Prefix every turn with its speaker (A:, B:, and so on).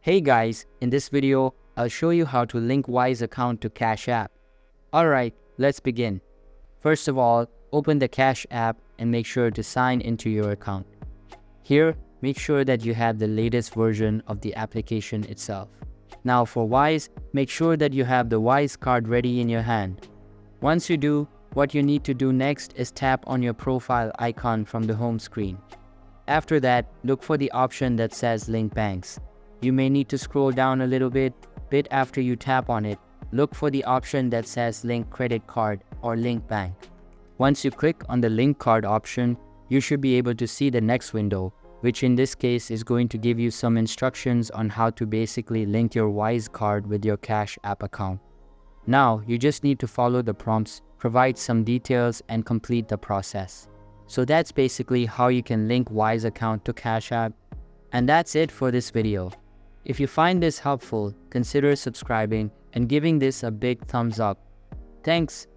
A: Hey guys, in this video, I'll show you how to link Wise account to Cash app. Alright, let's begin. First of all, open the Cash app and make sure to sign into your account. Here, make sure that you have the latest version of the application itself. Now for Wise, make sure that you have the Wise card ready in your hand. Once you do, what you need to do next is tap on your profile icon from the home screen. After that, look for the option that says Link Banks. You may need to scroll down a little bit after you tap on it. Look for the option that says Link Credit Card or Link Bank. Once you click on the Link Card option, you should be able to see the next window, which in this case is going to give you some instructions on how to basically link your Wise card with your Cash app account. Now, you just need to follow the prompts, provide some details, and complete the process. So that's basically how you can link Wise account to Cash app. And that's it for this video. If you find this helpful, consider subscribing and giving this a big thumbs up. Thanks.